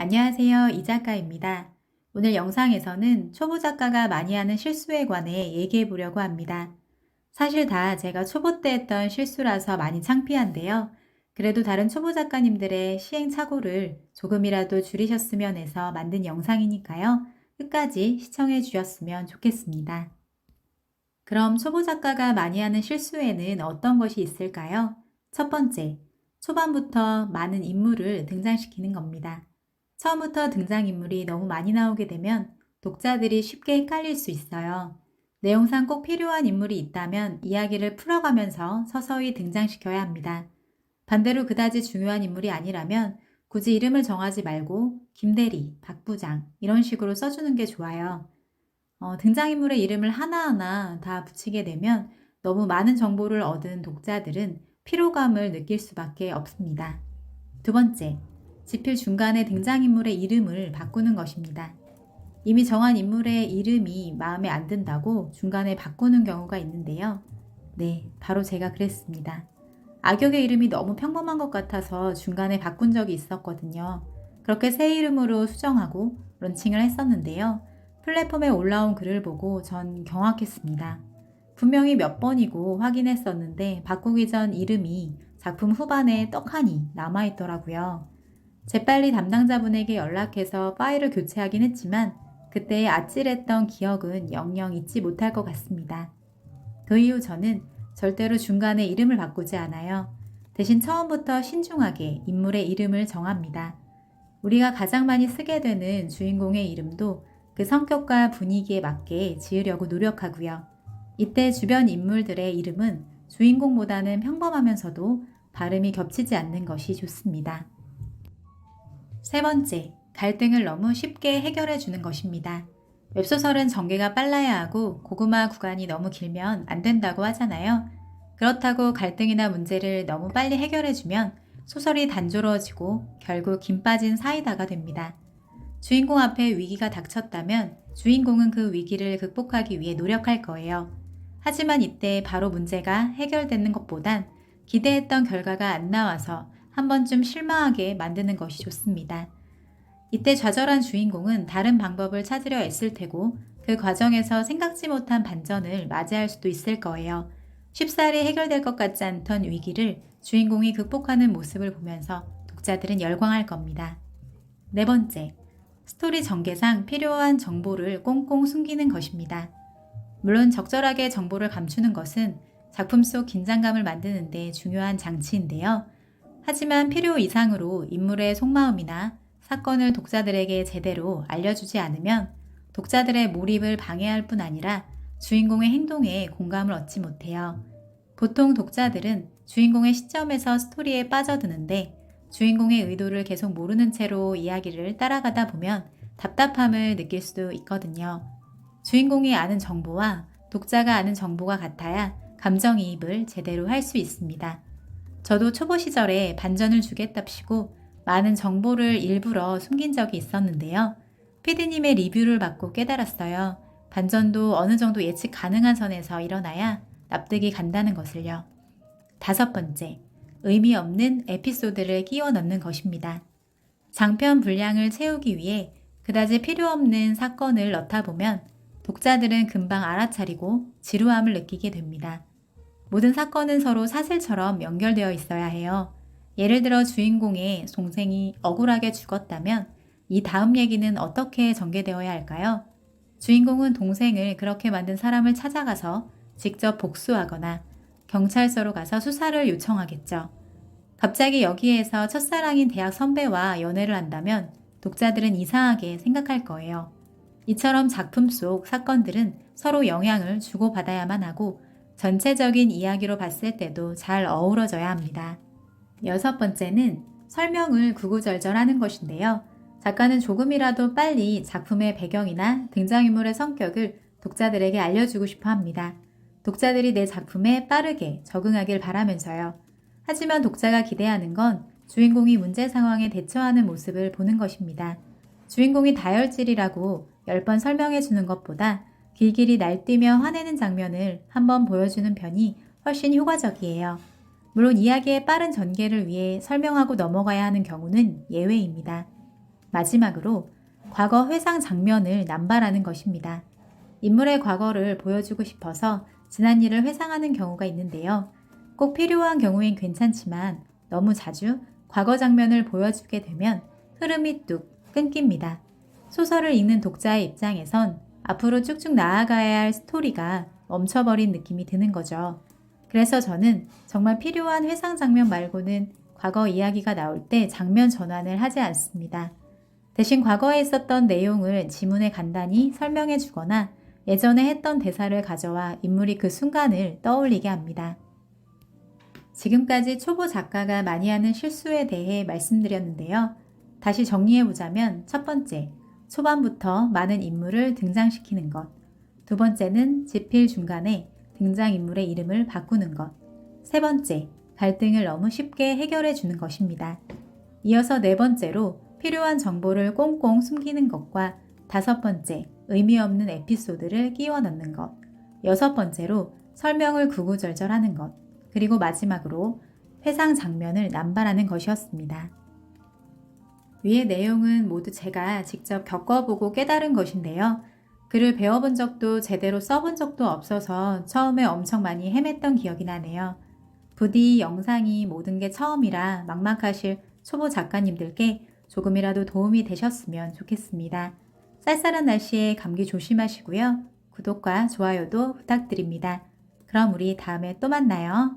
안녕하세요. 이 작가입니다. 오늘 영상에서는 초보 작가가 많이 하는 실수에 관해 얘기해 보려고 합니다. 사실 다 제가 초보 때 했던 실수라서 많이 창피한데요. 그래도 다른 초보 작가님들의 시행착오를 조금이라도 줄이셨으면 해서 만든 영상이니까요. 끝까지 시청해 주셨으면 좋겠습니다. 그럼 초보 작가가 많이 하는 실수에는 어떤 것이 있을까요? 첫 번째, 초반부터 많은 인물을 등장시키는 겁니다. 처음부터 등장인물이 너무 많이 나오게 되면 독자들이 쉽게 헷갈릴 수 있어요. 내용상 꼭 필요한 인물이 있다면 이야기를 풀어가면서 서서히 등장시켜야 합니다. 반대로 그다지 중요한 인물이 아니라면 굳이 이름을 정하지 말고 김대리, 박부장 이런 식으로 써주는 게 좋아요. 등장인물의 이름을 하나하나 다 붙이게 되면 너무 많은 정보를 얻은 독자들은 피로감을 느낄 수밖에 없습니다. 두 번째, 지필 중간에 등장인물의 이름을 바꾸는 것입니다. 이미 정한 인물의 이름이 마음에 안 든다고 중간에 바꾸는 경우가 있는데요. 네, 바로 제가 그랬습니다. 악역의 이름이 너무 평범한 것 같아서 중간에 바꾼 적이 있었거든요. 그렇게 새 이름으로 수정하고 론칭을 했었는데요. 플랫폼에 올라온 글을 보고 전 경악했습니다. 분명히 몇 번이고 확인했었는데 바꾸기 전 이름이 작품 후반에 떡하니 남아있더라고요. 재빨리 담당자분에게 연락해서 파일을 교체하긴 했지만 그때의 아찔했던 기억은 영영 잊지 못할 것 같습니다. 그 이후 저는 절대로 중간에 이름을 바꾸지 않아요. 대신 처음부터 신중하게 인물의 이름을 정합니다. 우리가 가장 많이 쓰게 되는 주인공의 이름도 그 성격과 분위기에 맞게 지으려고 노력하고요. 이때 주변 인물들의 이름은 주인공보다는 평범하면서도 발음이 겹치지 않는 것이 좋습니다. 세 번째, 갈등을 너무 쉽게 해결해 주는 것입니다. 웹소설은 전개가 빨라야 하고 고구마 구간이 너무 길면 안 된다고 하잖아요. 그렇다고 갈등이나 문제를 너무 빨리 해결해 주면 소설이 단조로워지고 결국 김 빠진 사이다가 됩니다. 주인공 앞에 위기가 닥쳤다면 주인공은 그 위기를 극복하기 위해 노력할 거예요. 하지만 이때 바로 문제가 해결되는 것보단 기대했던 결과가 안 나와서 한 번쯤 실망하게 만드는 것이 좋습니다. 이때 좌절한 주인공은 다른 방법을 찾으려 애쓸 테고 그 과정에서 생각지 못한 반전을 맞이할 수도 있을 거예요. 쉽사리 해결될 것 같지 않던 위기를 주인공이 극복하는 모습을 보면서 독자들은 열광할 겁니다. 네 번째, 스토리 전개상 필요한 정보를 꽁꽁 숨기는 것입니다. 물론 적절하게 정보를 감추는 것은 작품 속 긴장감을 만드는 데 중요한 장치인데요. 하지만 필요 이상으로 인물의 속마음이나 사건을 독자들에게 제대로 알려주지 않으면 독자들의 몰입을 방해할 뿐 아니라 주인공의 행동에 공감을 얻지 못해요. 보통 독자들은 주인공의 시점에서 스토리에 빠져드는데 주인공의 의도를 계속 모르는 채로 이야기를 따라가다 보면 답답함을 느낄 수도 있거든요. 주인공이 아는 정보와 독자가 아는 정보가 같아야 감정이입을 제대로 할 수 있습니다. 저도 초보 시절에 반전을 주겠답시고 많은 정보를 일부러 숨긴 적이 있었는데요. 피디님의 리뷰를 받고 깨달았어요. 반전도 어느 정도 예측 가능한 선에서 일어나야 납득이 간다는 것을요. 다섯 번째, 의미 없는 에피소드를 끼워 넣는 것입니다. 장편 분량을 채우기 위해 그다지 필요 없는 사건을 넣다 보면 독자들은 금방 알아차리고 지루함을 느끼게 됩니다. 모든 사건은 서로 사슬처럼 연결되어 있어야 해요. 예를 들어 주인공의 동생이 억울하게 죽었다면 이 다음 얘기는 어떻게 전개되어야 할까요? 주인공은 동생을 그렇게 만든 사람을 찾아가서 직접 복수하거나 경찰서로 가서 수사를 요청하겠죠. 갑자기 여기에서 첫사랑인 대학 선배와 연애를 한다면 독자들은 이상하게 생각할 거예요. 이처럼 작품 속 사건들은 서로 영향을 주고받아야만 하고 전체적인 이야기로 봤을 때도 잘 어우러져야 합니다. 여섯 번째는 설명을 구구절절하는 것인데요. 작가는 조금이라도 빨리 작품의 배경이나 등장인물의 성격을 독자들에게 알려주고 싶어 합니다. 독자들이 내 작품에 빠르게 적응하길 바라면서요. 하지만 독자가 기대하는 건 주인공이 문제 상황에 대처하는 모습을 보는 것입니다. 주인공이 다혈질이라고 10번 설명해 주는 것보다 길길이 날뛰며 화내는 장면을 한번 보여주는 편이 훨씬 효과적이에요. 물론 이야기의 빠른 전개를 위해 설명하고 넘어가야 하는 경우는 예외입니다. 마지막으로 과거 회상 장면을 남발하는 것입니다. 인물의 과거를 보여주고 싶어서 지난 일을 회상하는 경우가 있는데요. 꼭 필요한 경우엔 괜찮지만 너무 자주 과거 장면을 보여주게 되면 흐름이 뚝 끊깁니다. 소설을 읽는 독자의 입장에선 앞으로 쭉쭉 나아가야 할 스토리가 멈춰버린 느낌이 드는 거죠. 그래서 저는 정말 필요한 회상 장면 말고는 과거 이야기가 나올 때 장면 전환을 하지 않습니다. 대신 과거에 있었던 내용을 지문에 간단히 설명해 주거나 예전에 했던 대사를 가져와 인물이 그 순간을 떠올리게 합니다. 지금까지 초보 작가가 많이 하는 실수에 대해 말씀드렸는데요. 다시 정리해보자면 첫 번째, 초반부터 많은 인물을 등장시키는 것. 두 번째는 집필 중간에 등장인물의 이름을 바꾸는 것. 세 번째, 갈등을 너무 쉽게 해결해 주는 것입니다. 이어서 네 번째로 필요한 정보를 꽁꽁 숨기는 것과 다섯 번째, 의미 없는 에피소드를 끼워 넣는 것. 여섯 번째로 설명을 구구절절하는 것. 그리고 마지막으로 회상 장면을 남발하는 것이었습니다. 위의 내용은 모두 제가 직접 겪어보고 깨달은 것인데요. 글을 배워본 적도 제대로 써본 적도 없어서 처음에 엄청 많이 헤맸던 기억이 나네요. 부디 영상이 모든 게 처음이라 막막하실 초보 작가님들께 조금이라도 도움이 되셨으면 좋겠습니다. 쌀쌀한 날씨에 감기 조심하시고요. 구독과 좋아요도 부탁드립니다. 그럼 우리 다음에 또 만나요.